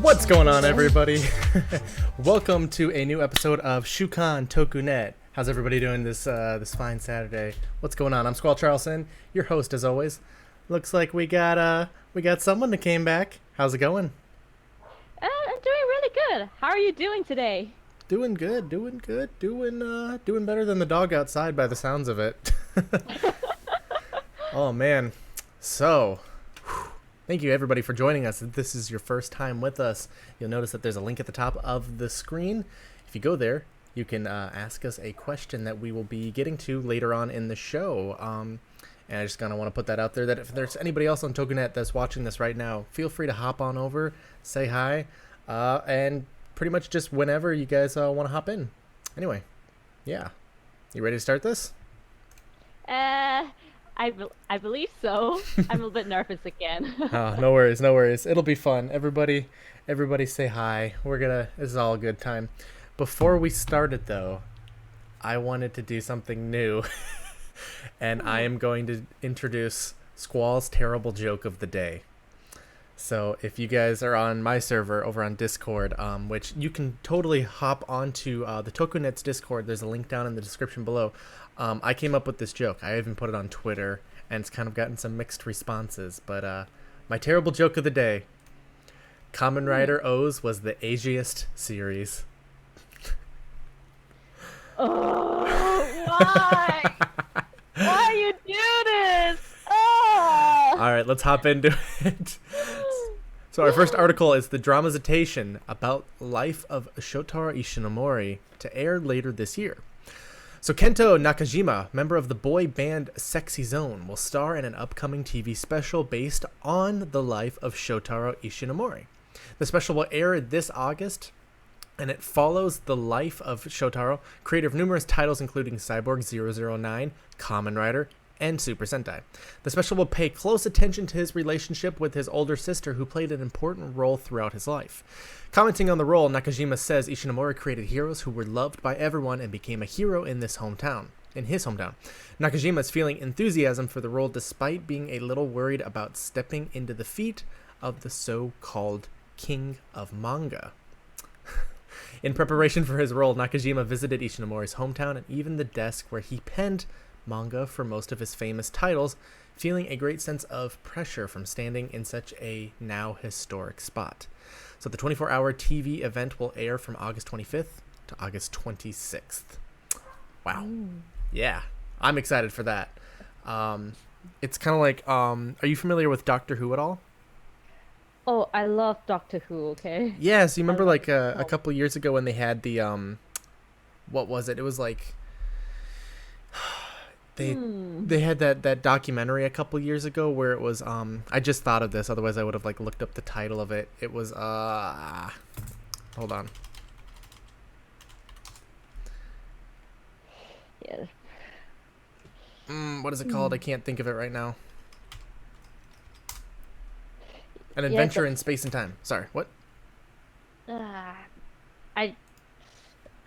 What's going on, everybody? Welcome to a new episode of Shuukan TokuNet. How's everybody doing this fine Saturday? What's going on? I'm Squall Charleston, your host as always. Looks like we got someone that came back. How's it going? I'm doing really good. How are you doing today? Doing good. Doing better than the dog outside by the sounds of it. Oh man. So, thank you everybody for joining us. If this is your first time with us, you'll notice that there's a link at the top of the screen. If you go there, you can ask us a question that we will be getting to later on in the show. And I just kind of want to put that out there that if there's anybody else on TokuNet that's watching this right now, feel free to hop on over, say hi, and pretty much just whenever you guys want to hop in. Anyway, yeah. You ready to start this? I believe so. I'm a bit nervous again. Oh, no worries. It'll be fun. Everybody say hi. This is all a good time. Before we started, though, I wanted to do something new. And I am going to introduce Squall's terrible joke of the day. So if you guys are on my server over on Discord, which you can totally hop onto the TokuNet's Discord, there's a link down in the description below. I came up with this joke. I even put it on Twitter, and it's kind of gotten some mixed responses. But my terrible joke of the day, Kamen Rider O's was the agiest series. Oh, why? Why you do this? Oh! All right, let's hop into it. So our first article is the dramatization about life of Shotaro Ishinomori to air later this year. So Kento Nakajima, member of the boy band Sexy Zone, will star in an upcoming TV special based on the life of Shotaro Ishinomori. The special will air this August, and it follows the life of Shotaro, creator of numerous titles including Cyborg 009, Kamen Rider, and Super Sentai. The special will pay close attention to his relationship with his older sister, who played an important role throughout his life. Commenting on the role, Nakajima says Ishinomori created heroes who were loved by everyone and became a hero in his hometown. Nakajima is feeling enthusiasm for the role despite being a little worried about stepping into the feet of the so-called king of manga. In preparation for his role, Nakajima visited Ishinomori's hometown and even the desk where he penned manga for most of his famous titles, feeling a great sense of pressure from standing in such a now historic spot. So the 24-hour TV event will air from August 25th to August 26th. Wow. Yeah, I'm excited for that. It's kind of like, are you familiar with Doctor Who at all? Oh, I love Doctor Who, okay? Yeah, so you remember like a couple years ago when they had the, what was it? It was like, they had that documentary a couple years ago where it was, I just thought of this, otherwise I would have like looked up the title of it. It was, hold on. Yeah. What is it called? I can't think of it right now. An Adventure in Space and Time. Sorry, what?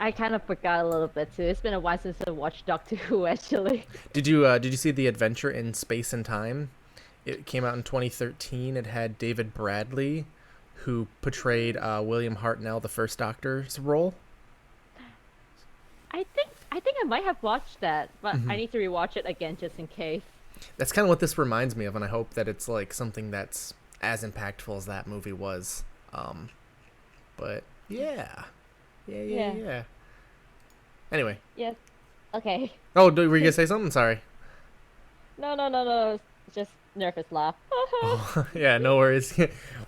I kind of forgot a little bit too. It's been a while since I watched Doctor Who, actually. Did you see the Adventure in Space and Time? It came out in 2013. It had David Bradley, who portrayed William Hartnell, the First Doctor's role. I think I might have watched that, but I need to rewatch it again just in case. That's kind of what this reminds me of, and I hope that it's like something that's as impactful as that movie was. But yeah. Anyway. Yes. Okay. Oh, were you gonna say something? Sorry. No. It's just nervous laugh. Oh, yeah, no worries.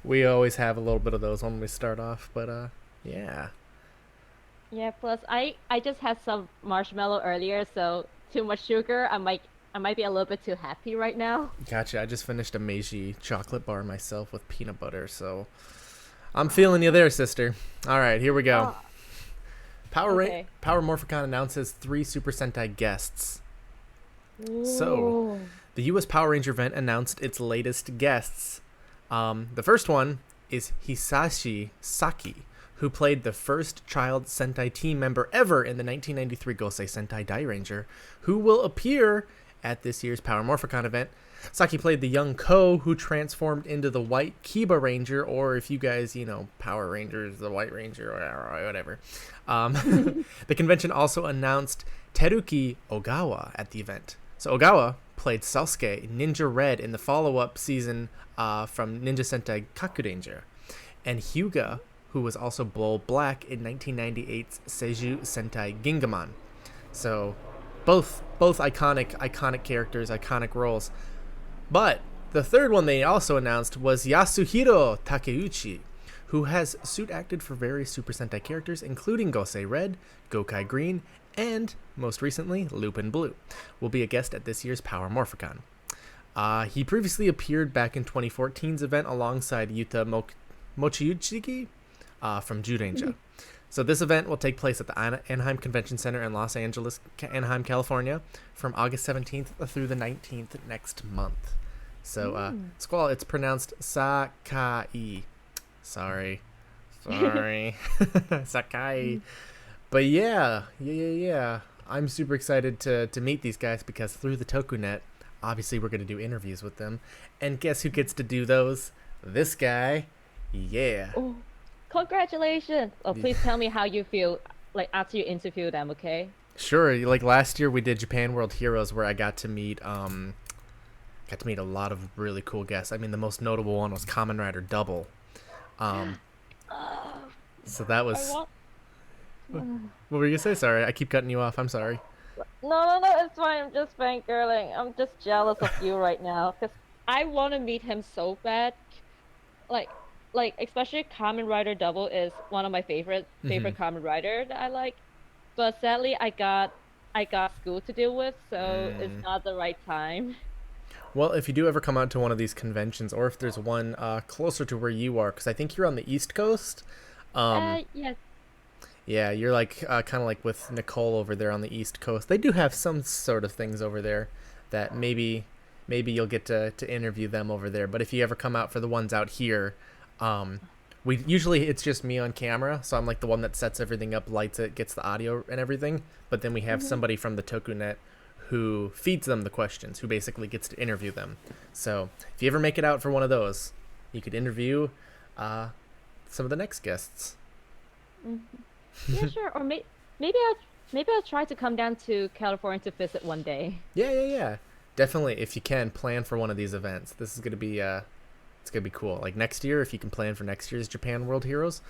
We always have a little bit of those when we start off, but yeah. Yeah. Plus, I just had some marshmallow earlier, so too much sugar. I might be a little bit too happy right now. Gotcha. I just finished a Meiji chocolate bar myself with peanut butter, so I'm feeling you there, sister. All right, here we go. Power Morphicon announces 3 Super Sentai guests. Ooh. So, the U.S. Power Ranger event announced its latest guests. The first one is Hisashi Saki, who played the first child Sentai team member ever in the 1993 Gosei Sentai Dairanger, who will appear at this year's Power Morphicon event. Saki played the young Ko, who transformed into the white Kiba Ranger, or if you guys, Power Rangers, the White Ranger, or whatever. The convention also announced Teruki Ogawa at the event. So Ogawa played Sasuke Ninja Red in the follow-up season from Ninja Sentai Kakuranger, and Hyuga, who was also Bull Black in 1998's Seiju Sentai Gingaman. So both iconic characters, iconic roles. But the third one they also announced was Yasuhiro Takeuchi, who has suit acted for various Super Sentai characters, including Gosei Red, Gokai Green, and, most recently, Lupin Blue. Will be a guest at this year's Power Morphicon. He previously appeared back in 2014's event alongside Yuta Mochiuchi from Judanger. So this event will take place at the Anaheim Convention Center in Los Angeles, Anaheim, California, from August 17th through the 19th next month. So, Squall, it's pronounced Sakai. Sorry. Sakai. But yeah. I'm super excited to meet these guys because through the TokuNet, obviously we're going to do interviews with them. And guess who gets to do those? This guy. Yeah. Oh, congratulations. Oh, please tell me how you feel after you interview them, okay? Sure. Like last year we did Japan World Heroes where I got to meet a lot of really cool guests. I mean, the most notable one was Kamen Rider Double. So that was... What were you going to say? Sorry, I keep cutting you off. I'm sorry. No, it's fine. I'm just fangirling. I'm just jealous of you right now. Because I want to meet him so bad. Like, especially Kamen Rider Double is one of my favorite Kamen Rider that I like. But sadly, I got school to deal with, so it's not the right time. Well, if you do ever come out to one of these conventions, or if there's one closer to where you are, because I think you're on the East Coast. Yes. Yeah, you're kind of like with Nicole over there on the East Coast. They do have some sort of things over there that maybe you'll get to interview them over there. But if you ever come out for the ones out here, it's just me on camera, so I'm like the one that sets everything up, lights it, gets the audio and everything. But then we have somebody from the TokuNet who feeds them the questions, who basically gets to interview them. So if you ever make it out for one of those, you could interview some of the next guests. Yeah, sure. Or maybe I'll try to come down to California to visit one day. Yeah. Definitely, if you can, plan for one of these events. This is gonna be it's gonna be cool. Like next year, if you can plan for next year's Japan World Heroes,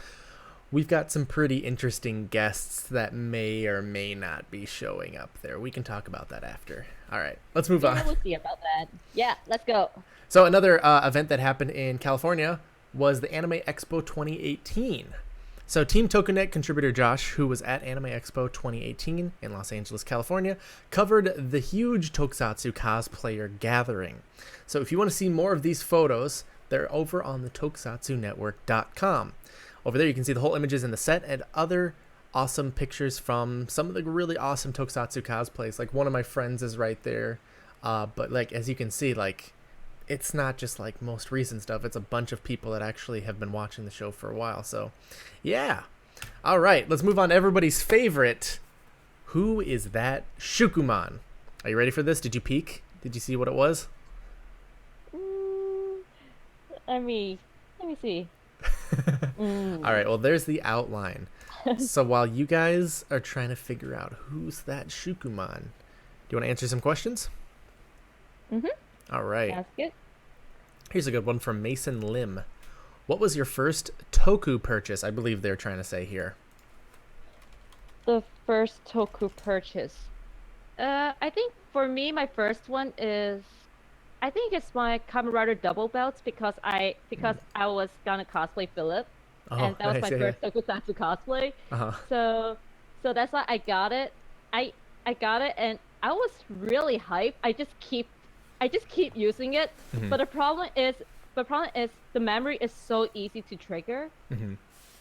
we've got some pretty interesting guests that may or may not be showing up there. We can talk about that after. All right, let's move on. We'll see about that. Yeah, let's go. So another event that happened in California was the Anime Expo 2018. So Team TokuNet contributor Josh, who was at Anime Expo 2018 in Los Angeles, California, covered the huge Tokusatsu cosplayer gathering. So if you want to see more of these photos, they're over on the tokusatsunetwork.com. Over there you can see the whole images in the set and other awesome pictures from some of the really awesome Tokusatsu cosplays. Like one of my friends is right there. But like as you can see, like it's not just like most recent stuff. It's a bunch of people that actually have been watching the show for a while. So, yeah. All right, let's move on to everybody's favorite. Who is that Shukuman? Are you ready for this? Did you peek? Did you see what it was? Let me see. All right, well, there's the outline. So while you guys are trying to figure out who's that Shukuman, do you want to answer some questions? Mm-hmm. All right. That's good. Here's a good one from Mason Lim. What was your first Toku purchase? I believe they're trying to say here. The first Toku purchase. I think for me, my first one is, I think it's my Kamen Rider double belts because I was gonna cosplay Philip, and that was my first Tokusatsu cosplay. So that's why I got it. I got it, and I was really hyped. I just keep using it. But the problem is the memory is so easy to trigger.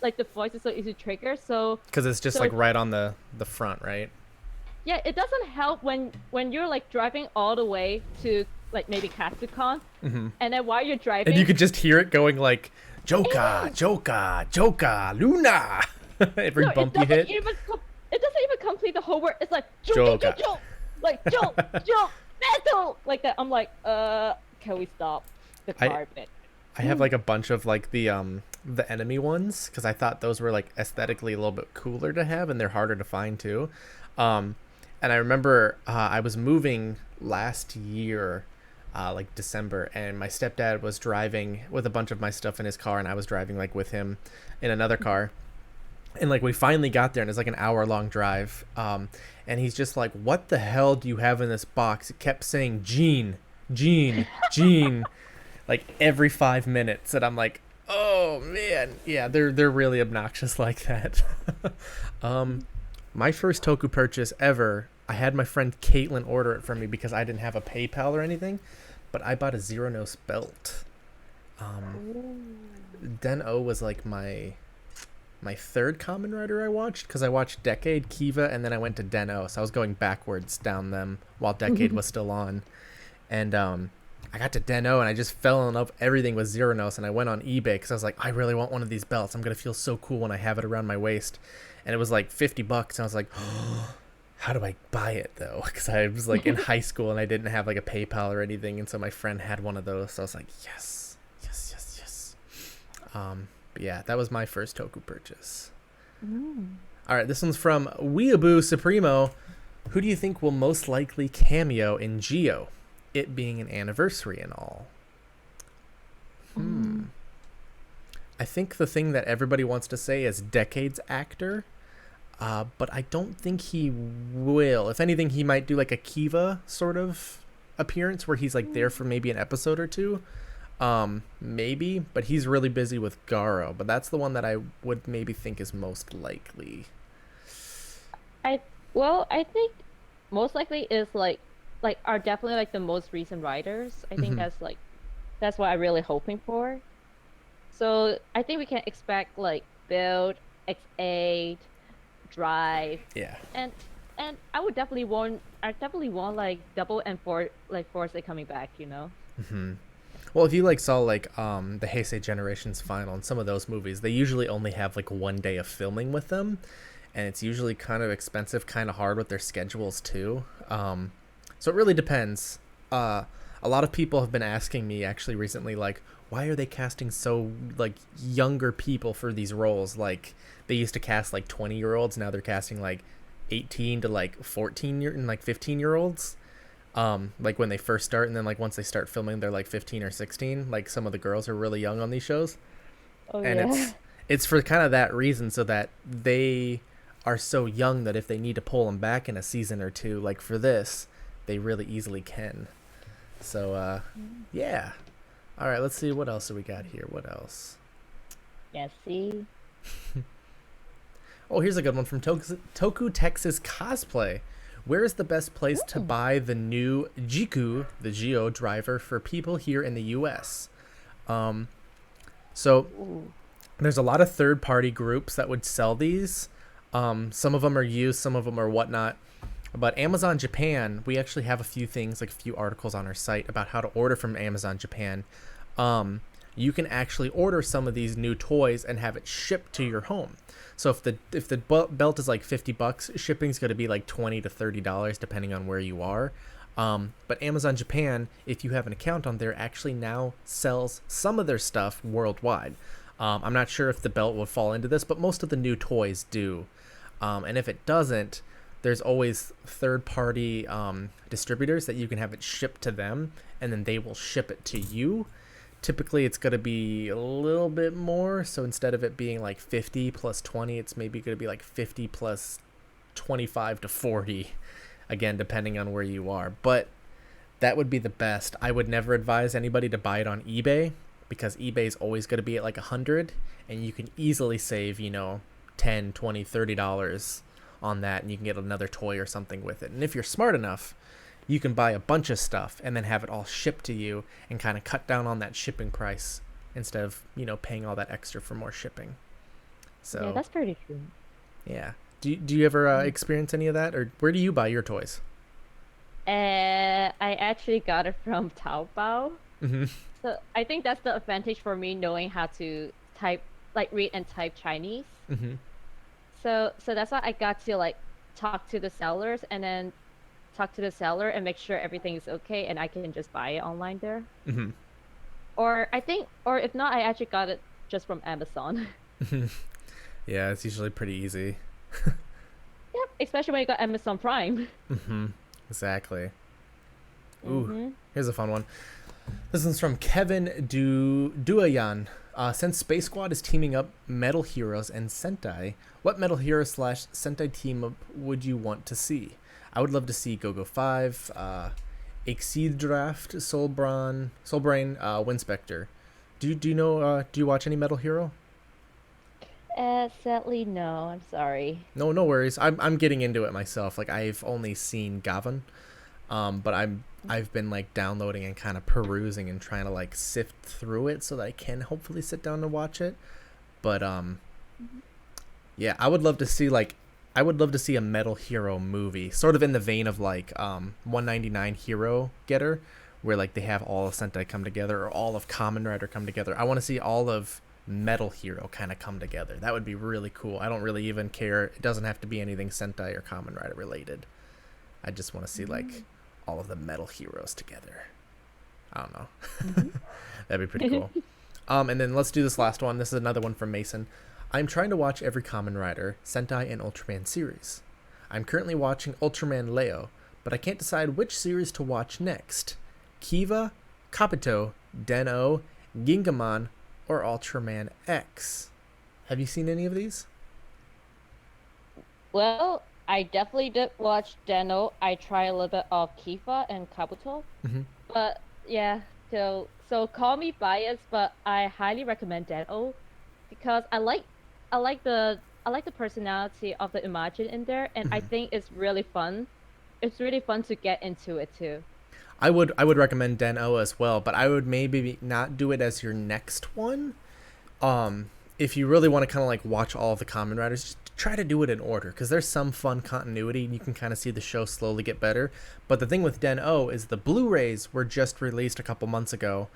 Like the voice is so easy to trigger. So because it's just like right on the front, right? Yeah, it doesn't help when you're like driving all the way to like maybe Katsucon, and then while you're driving, and you could just hear it going like Joka, Joka, Joka, Luna. Every bump you hit. It doesn't even complete the whole word. It's like Joka. Like jump. metal like that. I'm like, can we stop the I carpet? I have like a bunch of like the enemy ones because I thought those were like aesthetically a little bit cooler to have and they're harder to find too. Um, and I remember I was moving last year, like December, and my stepdad was driving with a bunch of my stuff in his car, and I was driving like with him in another car. And like we finally got there, and it's like an hour long drive. And he's just like, "What the hell do you have in this box?" It kept saying "Gene, Gene, Gene," like every 5 minutes, and I'm like, "Oh man, yeah, they're really obnoxious like that." um, my first Toku purchase ever, I had my friend Caitlin order it for me because I didn't have a PayPal or anything, but I bought a Zero Nose belt. Um, Den O was like my third Kamen Rider I watched because I watched Decade, Kiva, and then I went to Den-O, so I was going backwards down them while Decade was still on. And I got to Den-O and I just fell in love. Everything was Zeronos, and I went on eBay because I was like, I really want one of these belts. I'm gonna feel so cool when I have it around my waist. And it was like $50, and I was like, oh, how do I buy it though? Because I was like in high school and I didn't have like a PayPal or anything, and so my friend had one of those, so I was like, yes, yes, yes, yes. But yeah, that was my first Toku purchase. All right, this one's from Weeaboo Supremo. Who do you think will most likely cameo in Geo? It being an anniversary and all. I think the thing that everybody wants to say is Decade's actor, but I don't think he will. If anything, he might do like a Kiva sort of appearance where he's like there for maybe an episode or two. Maybe, but he's really busy with Garo. But that's the one that I would maybe think is most likely. I I think most likely is like are definitely like the most recent writers. I think Hmm. that's what I'm really hoping for. So I think we can expect like build, X8, drive, Yeah. and I definitely want like double and four like force it coming back, you know? Hmm. Well, if you like saw like the Heisei Generations final and some of those movies, they usually only have like one day of filming with them, and it's usually kind of expensive, kind of hard with their schedules too. So it really depends. A lot of people have been asking me actually recently, like, why are they casting so like younger people for these roles? Like they used to cast like 20-year-olds, now they're casting like 18 to like 14 year and like 15-year-olds. Like when they first start, and then like once they start filming they're like 15 or 16. Like some of the girls are really young on these shows, Oh and yeah. it's for kind of that reason, so that they are so young that if they need to pull them back in a season or two, like for this, they really easily can. So yeah. All right, let's see what else do we got here. What else? Yeah, see? Oh, here's a good one from Toku Texas Cosplay. Where is the best place to Ooh. buy the new Jiku, the Geo driver, for people here in the U.S.? Um, so Ooh. there's a lot of third-party groups that would sell these. Some of them are used, some of them are whatnot. But Amazon Japan, we actually have a few things, like a few articles on our site about how to order from Amazon Japan. You can actually order some of these new toys and have it shipped to your home. So if the belt is like $50, shipping's going to be like $20 to $30 depending on where you are. But Amazon Japan, if you have an account on there, actually now sells some of their stuff worldwide. I'm not sure if the belt would fall into this, but most of the new toys do. And if it doesn't, there's always third-party distributors that you can have it shipped to them, and then they will ship it to you. Typically, it's going to be a little bit more. So instead of it being like 50 plus 20, it's maybe going to be like 50 plus 25 to 40, again, depending on where you are. But that would be the best. I would never advise anybody to buy it on eBay because eBay is always going to be at like 100, and you can easily save, 10, 20, $30 on that, and you can get another toy or something with it. And if you're smart enough, you can buy a bunch of stuff and then have it all shipped to you and kind of cut down on that shipping price instead of, paying all that extra for more shipping. Yeah, So, that's pretty true. yeah. Do you ever experience any of that, or where do you buy your toys? I actually got it from Taobao. Hmm. So I think that's the advantage for me knowing how to type, like read and type Chinese. Hmm. So that's why I got to like talk to the sellers, and then talk to the seller and make sure everything is okay, and I can just buy it online there. Hmm. Or if not, I actually got it just from Amazon. Yeah, it's usually pretty easy. Yep, especially when you got Amazon Prime. Hmm. Exactly. Ooh, Mm-hmm. here's a fun one. This one's from Kevin Duayan. Since Space Squad is teaming up Metal Heroes and Sentai, what Metal Hero / Sentai team up would you want to see? I would love to see Go-Go 5, Exedraft, Soulbrain, Winspector. Do you know? Do you watch any Metal Hero? Sadly, no. I'm sorry. No worries. I'm getting into it myself. Like I've only seen Gavan, but I've been like downloading and kind of perusing and trying to like sift through it so that I can hopefully sit down and watch it. But yeah, I would love to see a Metal Hero movie, sort of in the vein of like 199 Hero Getter, where like they have all of Sentai come together or all of Kamen Rider come together. I want to see all of Metal Hero kind of come together. That would be really cool. I don't really even care. It doesn't have to be anything Sentai or Kamen Rider related. I just want to see like all of the Metal Heroes together. I don't know. That'd be pretty cool. And then let's do this last one. This is another one from Mason. I'm trying to watch every Kamen Rider, Sentai, and Ultraman series. I'm currently watching Ultraman Leo, but I can't decide which series to watch next. Kiva, Kabuto, Den-O, Gingaman, or Ultraman X. Have you seen any of these? Well, I definitely did watch Den-O. I tried a little bit of Kifa and Kabuto. Mm-hmm. But yeah, so call me biased, but I highly recommend Den-O because I like the personality of the Imagine in there, and I Mm-hmm. think it's really fun. It's really fun to get into it too. I would recommend Den-O as well, but I would maybe not do it as your next one. If you really want to kind of like watch all of the Kamen Riders, just try to do it in order because there's some fun continuity and you can kind of see the show slowly get better. But the thing with Den-O is the Blu-rays were just released a couple months ago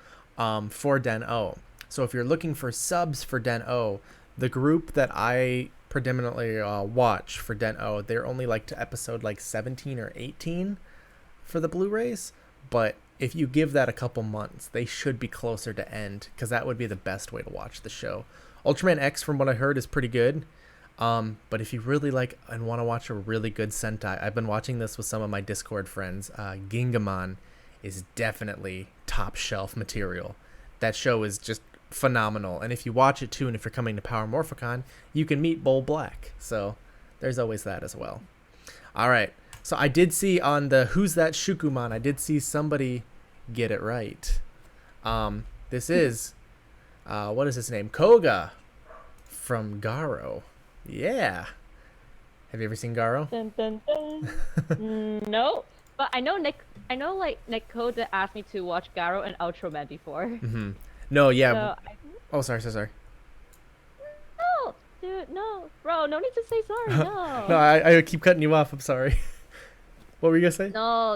for Den-O. So if you're looking for subs for Den-O, the group that I predominantly watch for Den-O, they're only like to episode like 17 or 18 for the Blu-rays. But if you give that a couple months, they should be closer to end because that would be the best way to watch the show. Ultraman X, from what I heard, is pretty good. But if you really like and want to watch a really good Sentai, I've been watching this with some of my Discord friends. Gingaman is definitely top shelf material. That show is just phenomenal. And if you watch it too, and if you're coming to Power Morphicon, you can meet Bull Black. So there's always that as well. All right. So I did see on the Who's That Shukuman, I did see somebody get it right. This is, what is his name? Koga from Garo. Yeah. Have you ever seen Garo? Dun, dun, dun. No, but I know like Nick Coda asked me to watch Garo and Ultraman before. Mm-hmm. No, yeah. So Oh, sorry. no, dude, no, bro, no need to say sorry. No, No, I keep cutting you off. I'm sorry. What were you gonna say? no,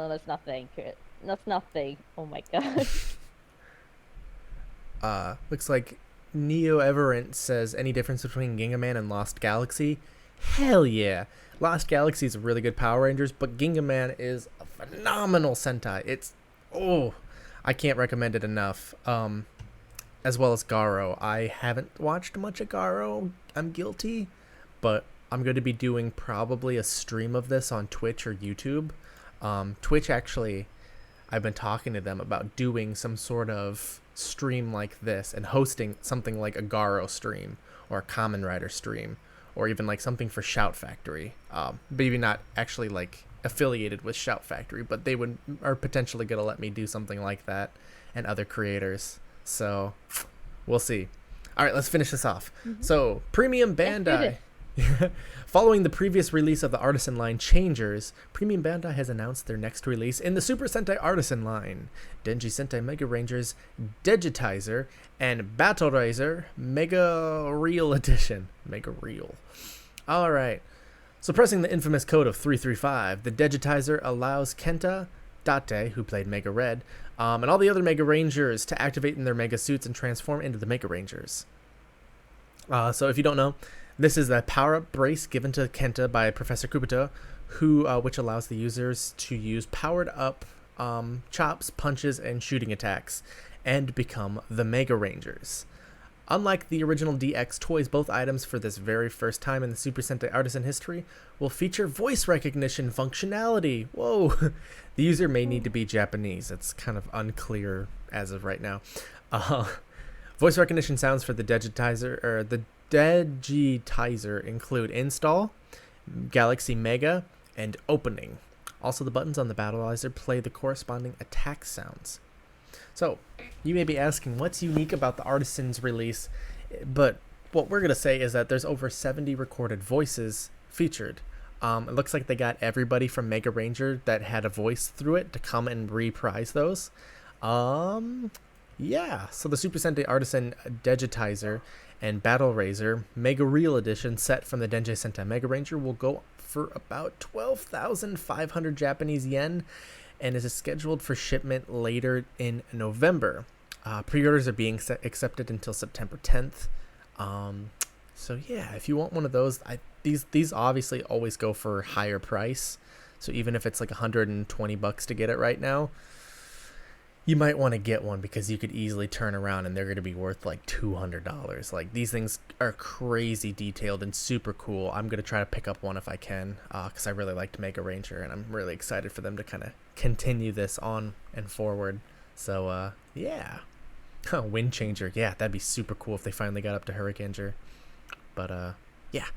that's nothing. That's nothing. Oh my god. Looks like Neo Everent says any difference between Gingaman and Lost Galaxy? Hell yeah. Lost Galaxy is a really good Power Rangers, but Gingaman is a phenomenal Sentai. I can't recommend it enough. As well as Garo. I haven't watched much of Garo. I'm guilty, but I'm going to be doing probably a stream of this on Twitch or YouTube. Twitch actually, I've been talking to them about doing some sort of stream like this and hosting something like a Garo stream or a Kamen Rider stream or even like something for Shout Factory. Maybe not actually like affiliated with Shout Factory, but they are potentially going to let me do something like that and other creators. So we'll see. All right, let's finish this off. Mhm. So Premium Bandai. Following the previous release of the Artisan line Changers, Premium Bandai has announced their next release in the Super Sentai Artisan line, Denji Sentai Mega Rangers Digitizer and Battle Razor Mega Reel Edition. Mega Reel. Alright. Suppressing the infamous code of 335, the Digitizer allows Kenta, Date, who played Mega Red, and all the other Mega Rangers to activate in their Mega Suits and transform into the Mega Rangers. So if you don't know, This is a power-up brace given to Kenta by Professor Kubuta, which allows the users to use powered-up chops, punches, and shooting attacks, and become the Mega Rangers. Unlike the original DX toys, both items for this very first time in the Super Sentai Artisan history will feature voice recognition functionality. Whoa! The user may need to be Japanese. It's kind of unclear as of right now. Voice recognition sounds for the digitizer include install, Galaxy Mega, and opening. Also, the buttons on the Battleizer play the corresponding attack sounds. So, you may be asking, what's unique about the Artisan's release? But what we're going to say is that there's over 70 recorded voices featured. It looks like they got everybody from Mega Ranger that had a voice through it to come and reprise those. Yeah, so the Super Sentai Artisan Digitizer and Battle Razor Mega Real Edition set from the Denjei Sentai Mega Ranger will go for about 12,500 Japanese yen and is scheduled for shipment later in November. Pre-orders are being accepted until September 10th. So yeah, if you want one of those, these obviously always go for higher price. So even if it's like $120 to get it right now, you might want to get one because you could easily turn around and they're going to be worth like $200. Like, these things are crazy detailed and super cool. I'm going to try to pick up one if I can, because I really liked Mega Ranger and I'm really excited for them to kind of continue this on and forward. So yeah. Wind Changer. Yeah, that'd be super cool if they finally got up to Hurricaneer. But yeah.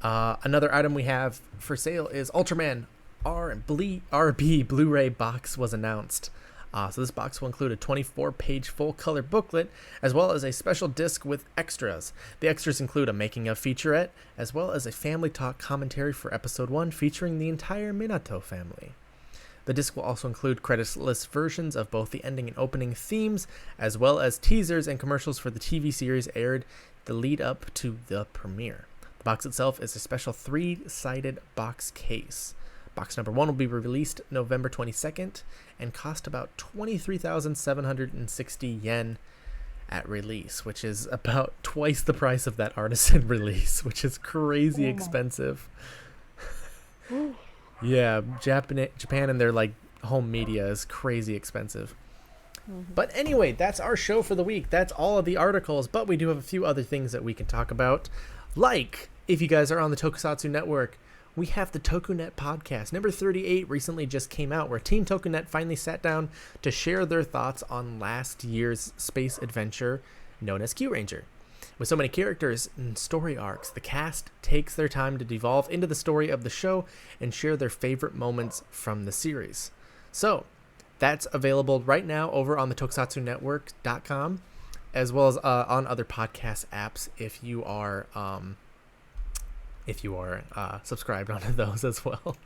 Another item we have for sale is Ultraman RB Blu-ray box was announced. So this box will include a 24-page full-color booklet, as well as a special disc with extras. The extras include a making-of featurette, as well as a family talk commentary for Episode 1 featuring the entire Minato family. The disc will also include creditless versions of both the ending and opening themes, as well as teasers and commercials for the TV series aired the lead up to the premiere. The box itself is a special 3-sided box case. Box number 1 will be released November 22nd and cost about 23,760 yen at release, which is about twice the price of that Artisan release, which is crazy expensive. Yeah, Japan and their like home media is crazy expensive. But anyway, that's our show for the week. That's all of the articles, but we do have a few other things that we can talk about. Like, if you guys are on the Tokusatsu Network, we have the TokuNet podcast. Number 38 recently just came out, where Team TokuNet finally sat down to share their thoughts on last year's space adventure known as Q Ranger. With so many characters and story arcs, the cast takes their time to devolve into the story of the show and share their favorite moments from the series. So, that's available right now over on the tokusatsunetwork.com, as well as on other podcast apps if you are subscribed onto those as well.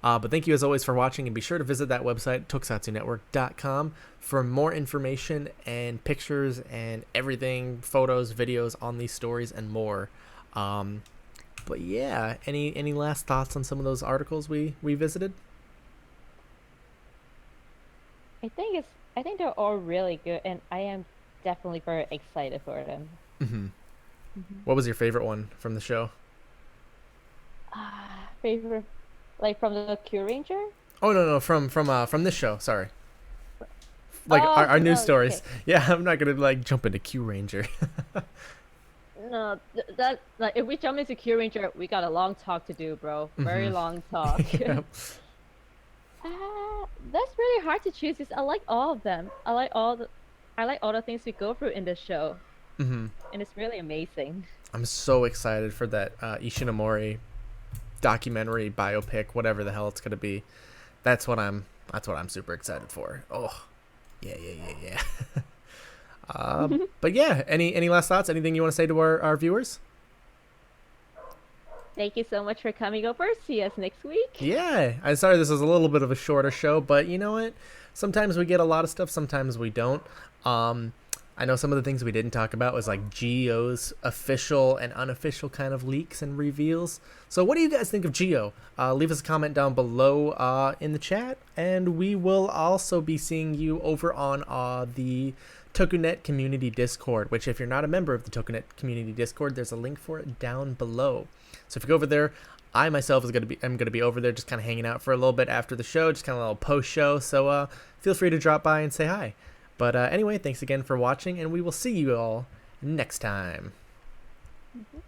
But thank you as always for watching, and be sure to visit that website, tokusatsunetwork.com, for more information and pictures and everything, photos, videos on these stories and more. But yeah, any last thoughts on some of those articles we visited? I think they're all really good, and I am definitely very excited for them. What was your favorite one from the show? Favorite, like from the Q Ranger? Oh no, from this show. Sorry. Like our news stories. Okay. Yeah, I'm not gonna like jump into Q Ranger. No, that like if we jump into Q Ranger, we got a long talk to do, bro. Very long talk. Yep. That's really hard to choose because I like all of them. I like all the things we go through in this show, and it's really amazing. I'm so excited for that Ishinomori documentary, biopic, whatever the hell it's gonna be. That's what I'm super excited for. Oh, yeah. But yeah, any last thoughts? Anything you want to say to our viewers? Thank you so much for coming over. See us next week. Yeah, I'm sorry this is a little bit of a shorter show, but you know what? Sometimes we get a lot of stuff, sometimes we don't. I know some of the things we didn't talk about was like Gio's official and unofficial kind of leaks and reveals. So what do you guys think of Gio? Leave us a comment down below in the chat, and we will also be seeing you over on the TokuNet Community Discord, which if you're not a member of the TokuNet Community Discord, there's a link for it down below. So if you go over there, I myself am gonna be over there just kind of hanging out for a little bit after the show, just kind of a little post show. So feel free to drop by and say hi. But anyway, thanks again for watching, and we will see you all next time. Mhm.